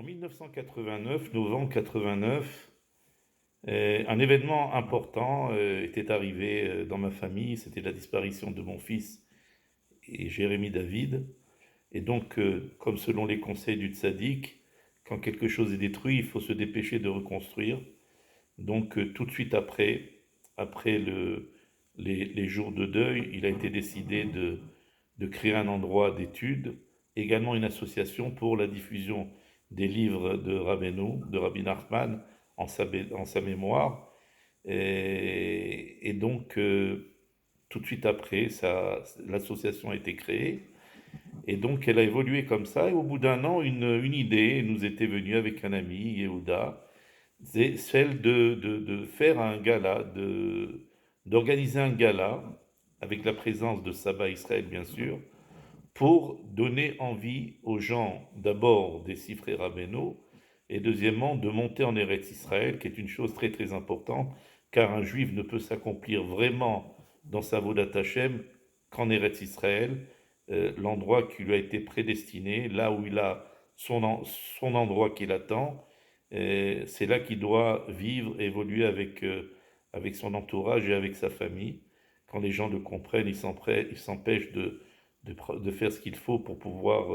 En 1989, novembre 89, un événement important était arrivé dans ma famille. C'était la disparition de mon fils et Jérémie David. Et donc, comme selon les conseils du tzaddik, quand quelque chose est détruit, il faut se dépêcher de reconstruire. Donc, tout de suite après les jours de deuil, il a été décidé de créer un endroit d'étude, également une association pour la diffusion des livres de Rabbeinu, de Rabbi Nachman, en sa mémoire. Et donc, tout de suite après, l'association a été créée. Et donc, elle a évolué comme ça. Et au bout d'un an, une idée nous était venue avec un ami, Yehuda, c'est celle de faire un gala, d'organiser un gala avec la présence de Saba Israël, bien sûr, pour donner envie aux gens, d'abord des Sifrei Rabbeinu, et deuxièmement de monter en Eretz Israël, qui est une chose très très importante, car un juif ne peut s'accomplir vraiment dans sa Vodat Hashem qu'en Eretz Israël, l'endroit qui lui a été prédestiné, là où il a son endroit qui l'attend, c'est là qu'il doit vivre, évoluer avec son entourage et avec sa famille. Quand les gens le comprennent, ils s'empêchent de faire ce qu'il faut pour pouvoir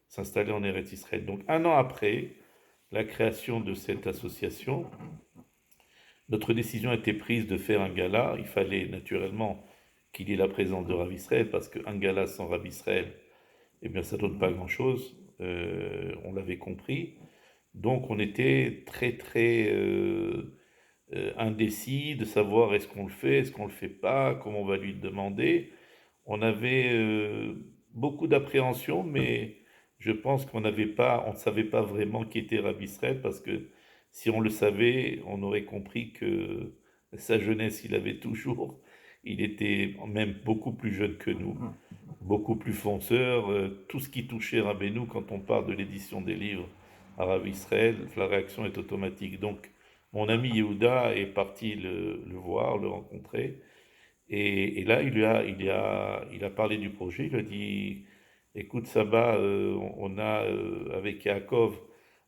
s'installer en Eretz Israël. Donc un an après la création de cette association, notre décision a été prise de faire un gala. Il fallait naturellement qu'il y ait la présence de Rav Israël, parce qu'un gala sans Rav Israël, eh bien ça donne pas grand-chose. On l'avait compris. Donc on était très très indécis de savoir est-ce qu'on le fait, est-ce qu'on le fait pas, comment on va lui demander. On avait beaucoup d'appréhension, mais je pense on ne savait pas vraiment qui était Rabbi Israël, parce que si on le savait, on aurait compris que sa jeunesse, il était même beaucoup plus jeune que nous, beaucoup plus fonceur. Tout ce qui touchait Rabbeinu, quand on parle de l'édition des livres à Rabbi Israël, la réaction est automatique. Donc, mon ami Yehuda est parti le voir, le rencontrer. Et là, il a parlé du projet. Il a dit, écoute, Saba, on a avec Yaakov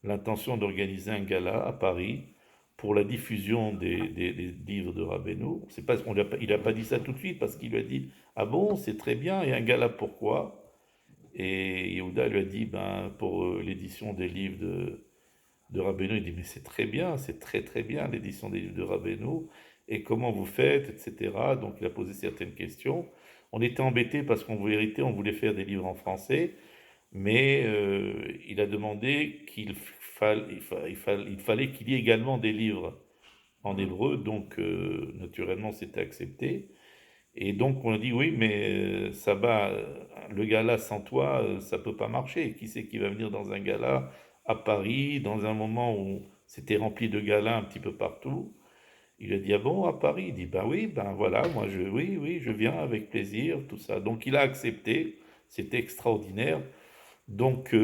l'intention d'organiser un gala à Paris pour la diffusion des livres de Rabbeinu. C'est pas, il n'a pas dit ça tout de suite, parce qu'il lui a dit, ah bon, c'est très bien, et un gala pourquoi? Et Yehuda lui a dit, ben, pour l'édition des livres de Rabbeinu. Il dit, mais c'est très bien, c'est très très bien l'édition des livres de Rabbeinu, et comment vous faites, etc. Donc il a posé certaines questions. On était embêtés parce qu'en vérité, on voulait faire des livres en français, mais il a demandé il fallait qu'il y ait également des livres en hébreu, donc naturellement c'était accepté. Et donc on a dit oui, mais Saba, le gala sans toi, ça peut pas marcher. Qui c'est qui va venir dans un gala à Paris, dans un moment où c'était rempli de galas un petit peu partout? Il a dit ah bon, à Paris? Il dit ben oui, ben voilà, oui, oui, je viens avec plaisir, tout ça. Donc il a accepté, c'était extraordinaire. Donc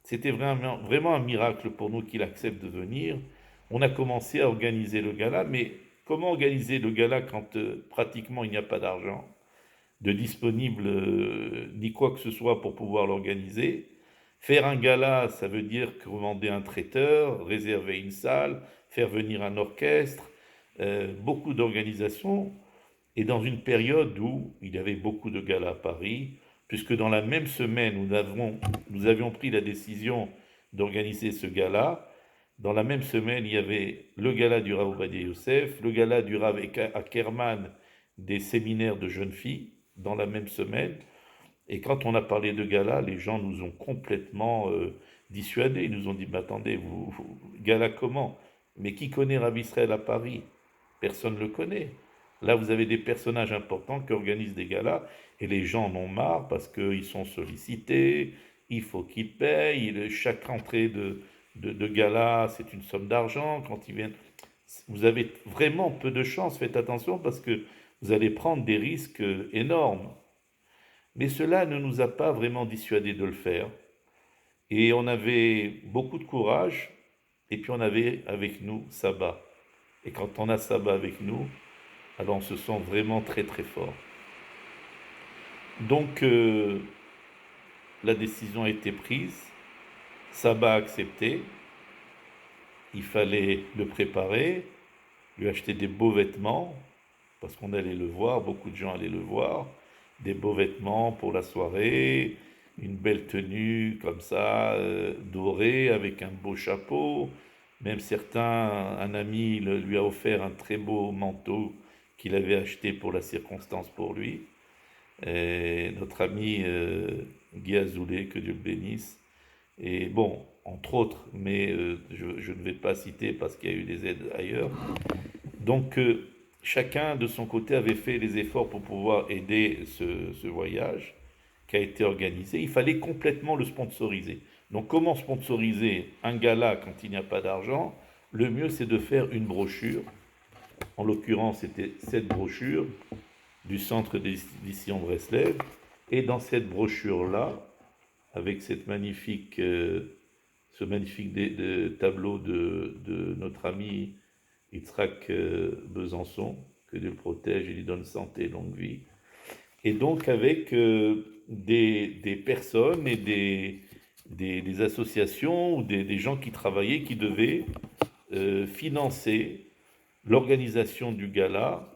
c'était vraiment un miracle pour nous qu'il accepte de venir. On a commencé à organiser le gala, mais comment organiser le gala quand pratiquement il n'y a pas d'argent de disponible, ni quoi que ce soit pour pouvoir l'organiser? Faire un gala, ça veut dire commander un traiteur, réserver une salle, faire venir un orchestre, beaucoup d'organisations, et dans une période où il y avait beaucoup de galas à Paris, puisque dans la même semaine où nous avions pris la décision d'organiser ce gala, dans la même semaine, il y avait le gala du Rav Ovadia Yosef, le gala du Rav Ackerman des séminaires de jeunes filles, dans la même semaine. Et quand on a parlé de gala, les gens nous ont complètement dissuadés. Ils nous ont dit, mais attendez, gala comment? Mais qui connaît Rav Israël à Paris? Personne ne le connaît. Là, vous avez des personnages importants qui organisent des galas, et les gens en ont marre parce qu'ils sont sollicités, il faut qu'ils payent, chaque entrée de gala, c'est une somme d'argent. Quand ils viennent, vous avez vraiment peu de chance, faites attention, parce que vous allez prendre des risques énormes. Mais cela ne nous a pas vraiment dissuadés de le faire. Et on avait beaucoup de courage, et puis on avait avec nous Saba. Et quand on a Saba avec nous, alors on se sent vraiment très très fort. Donc la décision a été prise. Saba a accepté, il fallait le préparer, lui acheter des beaux vêtements, parce qu'on allait le voir, beaucoup de gens allaient le voir, des beaux vêtements pour la soirée, une belle tenue comme ça, dorée, avec un beau chapeau. Même certains, un ami lui a offert un très beau manteau qu'il avait acheté pour la circonstance pour lui. Et notre ami Guy Azoulay, que Dieu le bénisse. Et bon, entre autres, mais je ne vais pas citer parce qu'il y a eu des aides ailleurs. Donc, chacun de son côté avait fait les efforts pour pouvoir aider ce voyage qui a été organisé. Il fallait complètement le sponsoriser. Donc, comment sponsoriser un gala quand il n'y a pas d'argent? Le mieux, c'est de faire une brochure. En l'occurrence, c'était cette brochure du centre d'édition Breslev. Et dans cette brochure-là, avec ce magnifique tableau de notre ami Yitzhak Besançon, que Dieu le protège et lui donne santé et longue vie. Et donc avec des personnes et des associations ou des gens qui travaillaient, qui devaient financer l'organisation du gala,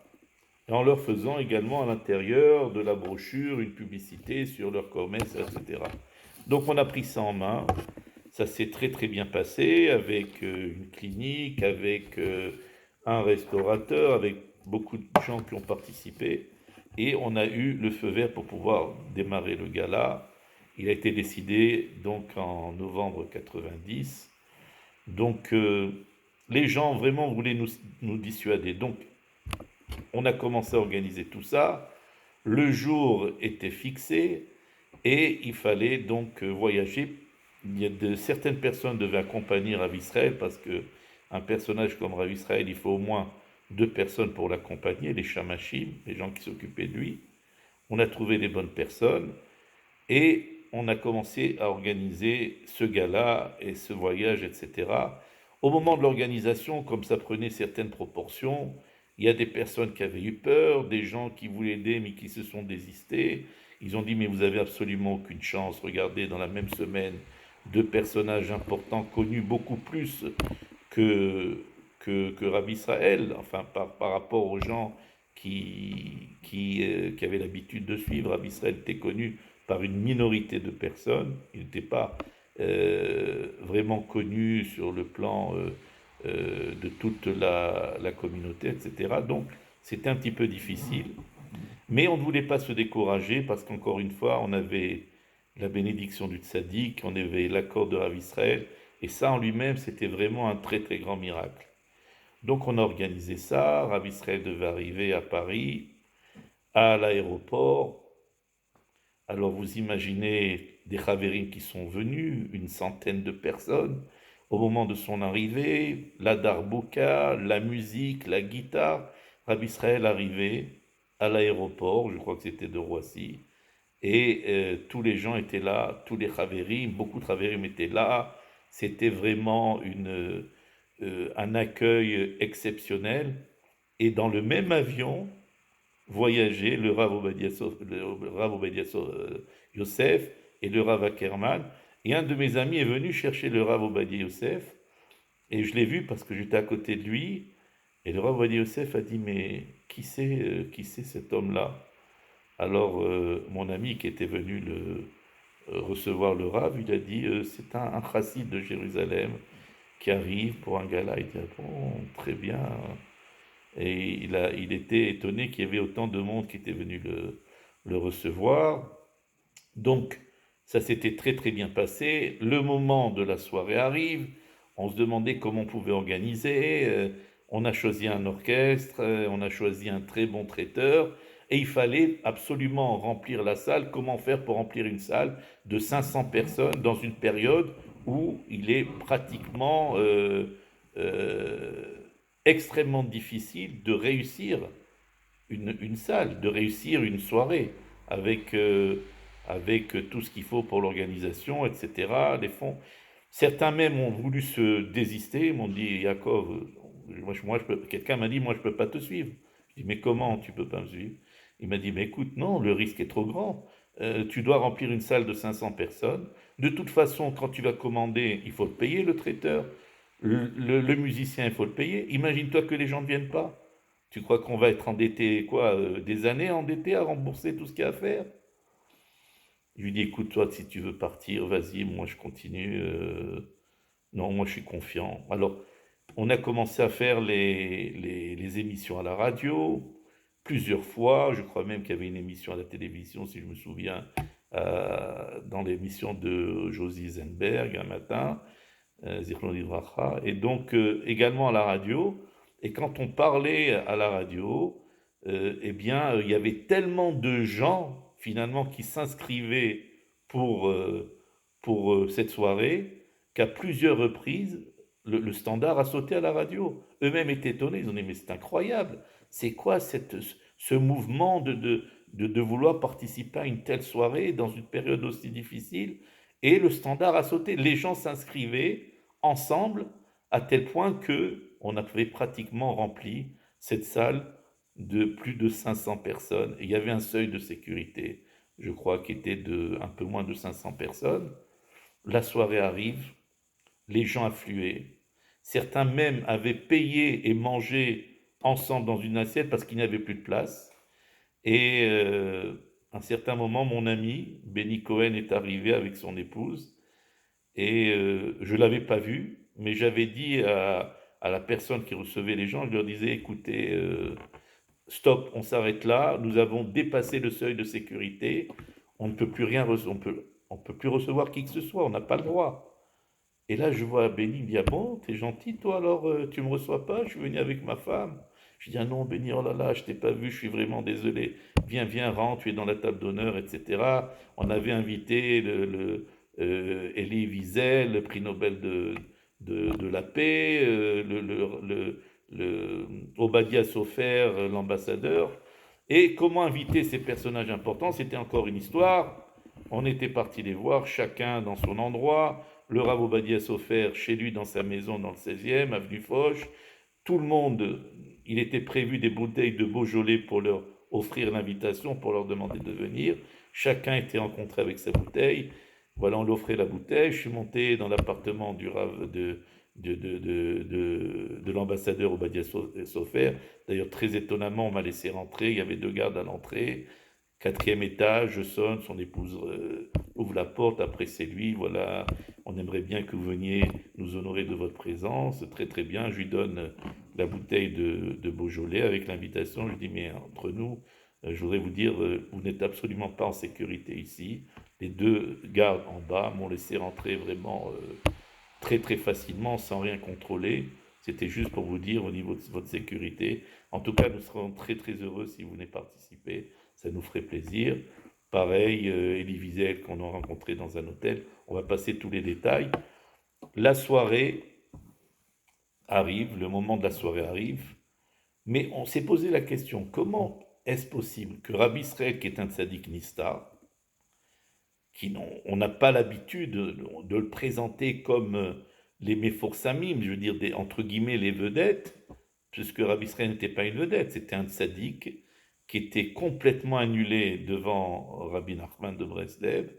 en leur faisant également à l'intérieur de la brochure une publicité sur leur commerce, etc. Donc on a pris ça en main, ça s'est très très bien passé avec une clinique, avec un restaurateur, avec beaucoup de gens qui ont participé, et on a eu le feu vert pour pouvoir démarrer le gala. Il a été décidé donc en novembre 90. Donc les gens vraiment voulaient nous dissuader. Donc on a commencé à organiser tout ça. Le jour était fixé et il fallait donc voyager. Certaines personnes devaient accompagner Rav Israël parce que un personnage comme Rav Israël, il faut au moins deux personnes pour l'accompagner, les shamashim, les gens qui s'occupaient de lui. On a trouvé les bonnes personnes et on a commencé à organiser ce gala et ce voyage, etc. Au moment de l'organisation, comme ça prenait certaines proportions, il y a des personnes qui avaient eu peur, des gens qui voulaient aider mais qui se sont désistés. Ils ont dit mais vous avez absolument aucune chance. Regardez, dans la même semaine, deux personnages importants, connus beaucoup plus que Rabbi Israël, enfin par rapport aux gens qui avaient l'habitude de suivre. Rabbi Israël était connu par une minorité de personnes, il n'était pas vraiment connu sur le plan de toute la communauté, etc. Donc c'était un petit peu difficile. Mais on ne voulait pas se décourager parce qu'encore une fois, on avait la bénédiction du tzaddik, on avait l'accord de Rav Israël, et ça en lui-même, c'était vraiment un très très grand miracle. Donc on a organisé ça, Rav Israël devait arriver à Paris, à l'aéroport. Alors vous imaginez des Chavérim qui sont venus, une centaine de personnes. Au moment de son arrivée, la darbuka, la musique, la guitare, Rabbi Israël arrivait à l'aéroport, je crois que c'était de Roissy, et tous les gens étaient là, tous les Chavérim, beaucoup de Chavérim étaient là. C'était vraiment un accueil exceptionnel. Et dans le même avion, voyager le Rav Yosef et le Rav Ackerman. Et un de mes amis est venu chercher le Rav Obadiah Yosef, et je l'ai vu parce que j'étais à côté de lui, et le Rav Obadiah Yosef a dit, mais qui c'est cet homme-là? Alors mon ami qui était venu recevoir le Rav, il a dit, c'est un chassid de Jérusalem qui arrive pour un gala. Il dit, ah bon, très bien. Et il était étonné qu'il y avait autant de monde qui était venu le recevoir. Donc, ça s'était très très bien passé. Le moment de la soirée arrive. On se demandait comment on pouvait organiser. On a choisi un orchestre, on a choisi un très bon traiteur. Et il fallait absolument remplir la salle. Comment faire pour remplir une salle de 500 personnes dans une période où il est pratiquement extrêmement difficile de réussir une salle, de réussir une soirée avec, avec tout ce qu'il faut pour l'organisation, etc., les fonds. Certains même ont voulu se désister, m'ont dit, Yaakov, quelqu'un m'a dit, moi je ne peux pas te suivre. Je dis, mais comment tu ne peux pas me suivre? Il m'a dit, mais écoute, non, le risque est trop grand. tu dois remplir une salle de 500 personnes. De toute façon, quand tu vas commander, il faut le payer, le traiteur. Le musicien, il faut le payer. Imagine-toi que les gens ne viennent pas. Tu crois qu'on va être endetté, quoi, des années endetté à rembourser tout ce qu'il y a à faire? Je lui dis, écoute, toi, si tu veux partir, vas-y, moi je continue. Non, moi je suis confiant. Alors, on a commencé à faire les émissions à la radio plusieurs fois. Je crois même qu'il y avait une émission à la télévision, si je me souviens, dans l'émission de Josie Zenberg un matin, Zichron Livracha, et donc également à la radio. Et quand on parlait à la radio, eh bien, il y avait tellement de gens finalement qui s'inscrivaient pour, cette soirée qu'à plusieurs reprises, le standard a sauté à la radio. Eux-mêmes étaient étonnés, ils ont dit mais c'est incroyable, c'est quoi ce mouvement de vouloir participer à une telle soirée dans une période aussi difficile? Et le standard a sauté, les gens s'inscrivaient ensemble à tel point que on avait pratiquement rempli cette salle de plus de 500 personnes. Et il y avait un seuil de sécurité, je crois, qui était de un peu moins de 500 personnes. La soirée arrive, les gens affluaient. Certains même avaient payé et mangé ensemble dans une assiette parce qu'il n'y avait plus de place. Et à un certain moment, mon ami, Benny Cohen, est arrivé avec son épouse. Et je ne l'avais pas vu, mais j'avais dit à la personne qui recevait les gens, je leur disais, écoutez, stop, on s'arrête là, nous avons dépassé le seuil de sécurité, on ne peut plus rien, on peut plus recevoir qui que ce soit, on n'a pas le droit. Et là, je vois Béni, il me dit, ah bon, t'es gentil, toi, alors tu me reçois pas, je suis venu avec ma femme. Je dis, ah non, Béni, oh là là, je t'ai pas vu, je suis vraiment désolé. Viens, viens, rentre, tu es dans la table d'honneur, etc. On avait invité Elie Wiesel, le prix Nobel de la paix, Obadiah Sofer, l'ambassadeur. Et comment inviter ces personnages importants? C'était encore une histoire. On était parti les voir, chacun dans son endroit. Le Rav Obadiah Sofer chez lui dans sa maison dans le 16e, avenue Foch. Tout le monde, il était prévu des bouteilles de Beaujolais pour leur offrir l'invitation, pour leur demander de venir. Chacun était rencontré avec sa bouteille. Voilà, on lui offrait la bouteille. Je suis monté dans l'appartement du Rav de l'ambassadeur Obadiah Sofer. D'ailleurs, très étonnamment, on m'a laissé rentrer. Il y avait deux gardes à l'entrée. Quatrième étage, je sonne, son épouse ouvre la porte, après c'est lui, voilà, on aimerait bien que vous veniez nous honorer de votre présence, très très bien, je lui donne la bouteille de Beaujolais avec l'invitation, je lui dis mais entre nous, je voudrais vous dire, vous n'êtes absolument pas en sécurité ici, les deux gardes en bas m'ont laissé rentrer vraiment très très facilement, sans rien contrôler, c'était juste pour vous dire au niveau de votre sécurité, en tout cas nous serons très très heureux si vous venez participer, ça nous ferait plaisir. Pareil, Elie Wiesel qu'on a rencontré dans un hôtel. On va passer tous les détails. La soirée arrive, le moment de la soirée arrive, mais on s'est posé la question, comment est-ce possible que Rabbi Israël, qui est un tzaddik nistar, on n'a pas l'habitude de le présenter comme les Meforsamim, je veux dire, entre guillemets, les vedettes, puisque Rabbi Israël n'était pas une vedette, c'était un tzaddik qui était complètement annulé devant Rabbi Nachman de Breslev,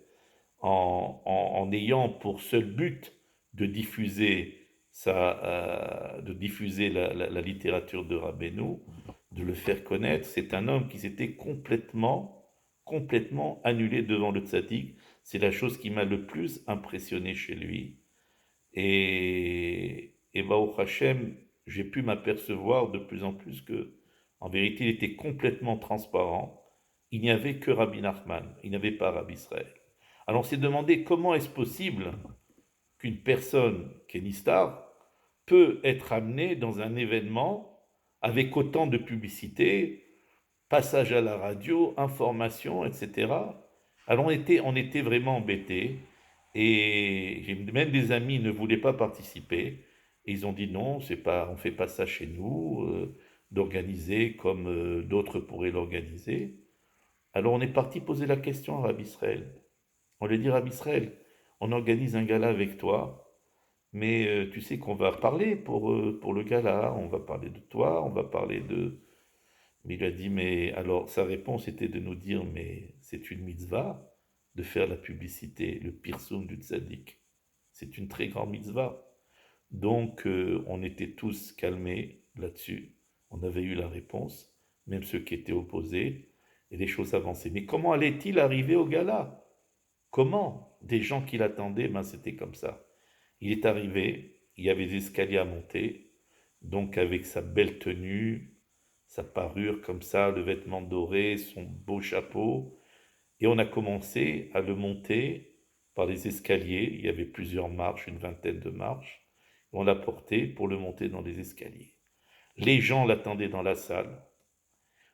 en ayant pour seul but de diffuser, de diffuser la littérature de Rabbeinu, de le faire connaître. C'est un homme qui s'était complètement annulé devant le tzaddik. C'est la chose qui m'a le plus impressionné chez lui. Et Baruch Hashem, j'ai pu m'apercevoir de plus en plus que, en vérité, il était complètement transparent. Il n'y avait que Rabbi Nachman, il n'y avait pas Rabbi Israël. Alors on s'est demandé comment est-ce possible qu'une personne qui est Nistar peut être amenée dans un événement avec autant de publicité, passage à la radio, information, etc. Alors on était vraiment embêtés et même des amis ne voulaient pas participer et ils ont dit non, c'est pas, on fait pas ça chez nous, d'organiser comme d'autres pourraient l'organiser. Alors on est parti poser la question à Rabbi Israël. On lui dit Rabbi Israël, on organise un gala avec toi, mais tu sais qu'on va parler pour le gala, on va parler de toi, on va parler de... Mais il a dit, mais alors sa réponse était de nous dire, mais c'est une mitzvah. de faire la publicité, le pirsum du tzaddik. C'est une très grande mitzvah. Donc, on était tous calmés là-dessus. On avait eu la réponse, même ceux qui étaient opposés, et les choses avançaient. Mais comment allait-il arriver au gala? Comment? Des gens qui l'attendaient, ben c'était comme ça. Il est arrivé, il y avait des escaliers à monter, donc avec sa belle tenue, sa parure comme ça, le vêtement doré, son beau chapeau, et on a commencé à le monter par les escaliers. Il y avait plusieurs marches, une vingtaine de marches. On l'a porté pour le monter dans les escaliers. Les gens l'attendaient dans la salle.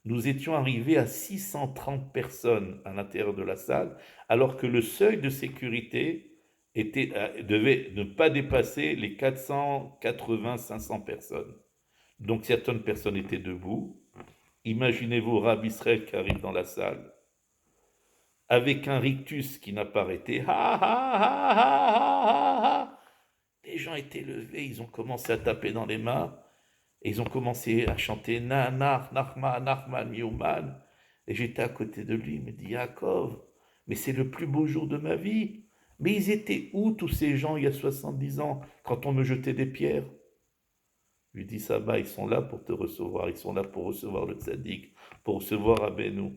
Nous étions arrivés à 630 personnes à l'intérieur de la salle, alors que le seuil de sécurité devait ne pas dépasser les 480-500 personnes. Donc certaines personnes étaient debout. Imaginez-vous Rabbi Israël qui arrive dans la salle avec un rictus qui n'a pas arrêté. Ha, ha, ha, ha, ha, ha. Les gens étaient levés, ils ont commencé à taper dans les mains, et ils ont commencé à chanter Nanar, Nachman, Nachman, Miuman. Et j'étais à côté de lui, il me dit Yaakov, mais c'est le plus beau jour de ma vie. Mais ils étaient où tous ces gens il y a 70 ans quand on me jetait des pierres? Je lui dis ça va, ils sont là pour te recevoir, ils sont là pour recevoir le tzaddik, pour recevoir Abénou.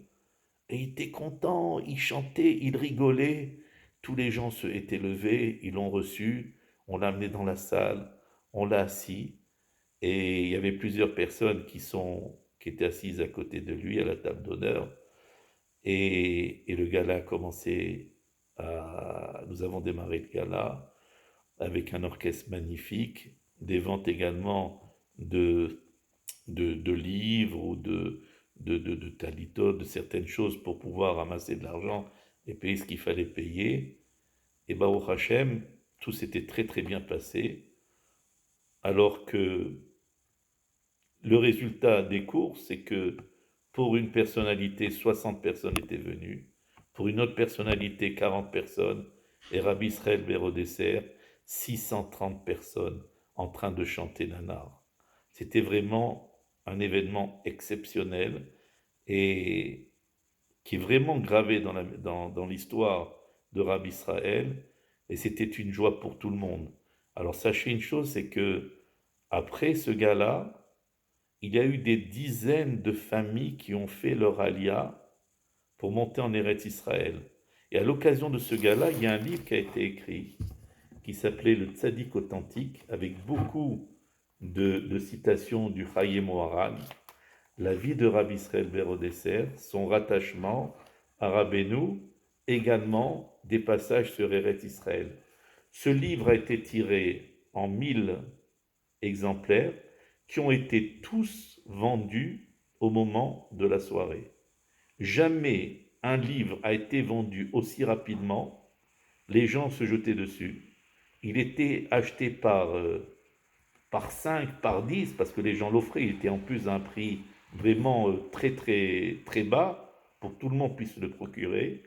Et il était content, il chantait, il rigolait. Tous les gens se étaient levés, ils l'ont reçu, on l'a amené dans la salle, on l'a assis, et il y avait plusieurs personnes qui étaient assises à côté de lui à la table d'honneur. Et le gala a commencé nous avons démarré le gala avec un orchestre magnifique, des ventes également de livres ou de talitot, de certaines choses pour pouvoir ramasser de l'argent et payer ce qu'il fallait payer. Et Baruch Hashem, tout s'était très très bien passé, alors que le résultat des courses, c'est que pour une personnalité, 60 personnes étaient venues, pour une autre personnalité, 40 personnes, et Rabbi Israël Bérodesser, 630 personnes en train de chanter Nanar. C'était vraiment un événement exceptionnel et qui est vraiment gravé dans l'histoire de Rabbi Israël, et c'était une joie pour tout le monde. Alors sachez une chose, c'est que après ce gala, il y a eu des dizaines de familles qui ont fait leur alia pour monter en Eretz Israël. Et à l'occasion de ce gala, il y a un livre qui a été écrit qui s'appelait Le Tzaddik authentique, avec beaucoup de citations du Chaye Moharan, la vie de Rabbi Israël Bérodesser, son rattachement à Rabbeinu, également des passages sur Eretz Israël. Ce livre a été tiré en 1000 exemplaires qui ont été tous vendus au moment de la soirée. Jamais un livre a été vendu aussi rapidement, les gens se jetaient dessus. Il était acheté par 5, par 10, parce que les gens l'offraient, il était en plus à un prix vraiment très très très bas, pour que tout le monde puisse le procurer,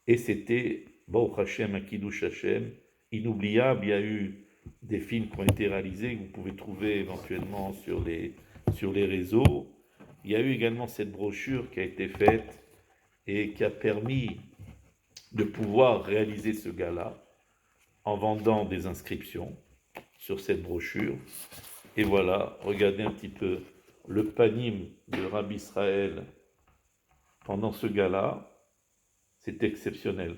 et c'était, Baruch Hashem, un Kiddush Hashem, inoubliable. Il y a eu des films qui ont été réalisés, que vous pouvez trouver éventuellement sur les réseaux. Il y a eu également cette brochure qui a été faite et qui a permis de pouvoir réaliser ce gala en vendant des inscriptions sur cette brochure. Et voilà, regardez un petit peu le panim de Rabbi Israël pendant ce gala, c'est exceptionnel.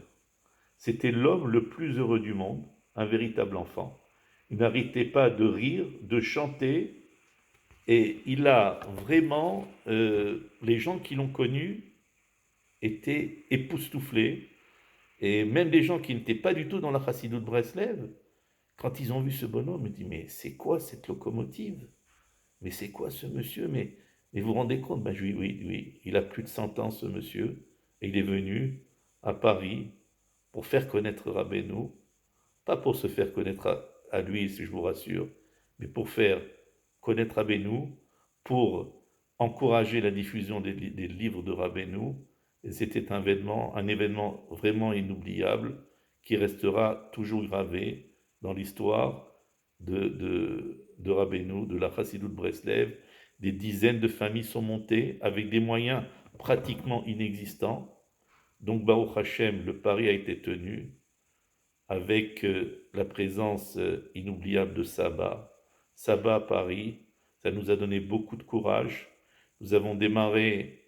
C'était l'homme le plus heureux du monde, un véritable enfant. Il n'arrêtait pas de rire, de chanter, et il a vraiment, les gens qui l'ont connu étaient époustouflés, et même les gens qui n'étaient pas du tout dans la Chassidut de Breslev, quand ils ont vu ce bonhomme, ils disent mais c'est quoi cette locomotive? Mais c'est quoi ce monsieur? Mais vous vous rendez compte? Ben oui, oui, oui, il a plus de 100 ans ce monsieur, et il est venu à Paris pour faire connaître Rabbeinu, pas pour se faire connaître à lui, si je vous rassure, mais pour faire connaître Rabbeinu, pour encourager la diffusion des livres de Rabbeinu. Et c'était un événement vraiment inoubliable qui restera toujours gravé dans l'histoire de Rabbeinu, de la Chassidut de Breslev. Des dizaines de familles sont montées avec des moyens pratiquement inexistants. Donc Baruch Hashem, le pari a été tenu avec la présence inoubliable de Saba. Saba à Paris, ça nous a donné beaucoup de courage. Nous avons démarré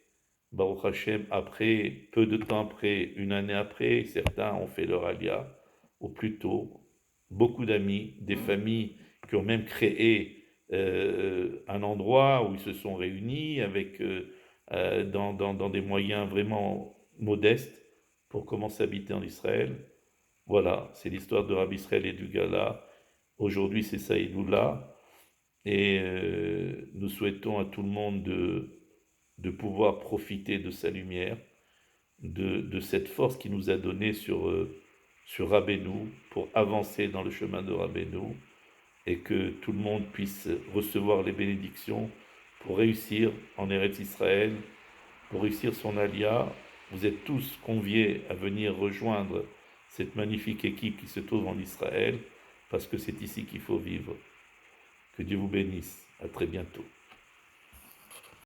Baruch Hashem après, peu de temps après, une année après, certains ont fait leur alia, ou plus tôt. Beaucoup d'amis, des familles qui ont même créé un endroit où ils se sont réunis avec, dans des moyens vraiment modestes pour commencer à habiter en Israël. Voilà, c'est l'histoire de Rabbi Israël et du Gala. Aujourd'hui, c'est Saïdoula. Et nous souhaitons à tout le monde de pouvoir profiter de sa lumière, de cette force qu'il nous a donnée sur Rabbeinu pour avancer dans le chemin de Rabbeinu et que tout le monde puisse recevoir les bénédictions pour réussir en Eretz Israël, pour réussir son alia. Vous êtes tous conviés à venir rejoindre cette magnifique équipe qui se trouve en Israël parce que c'est ici qu'il faut vivre. Que Dieu vous bénisse. À très bientôt.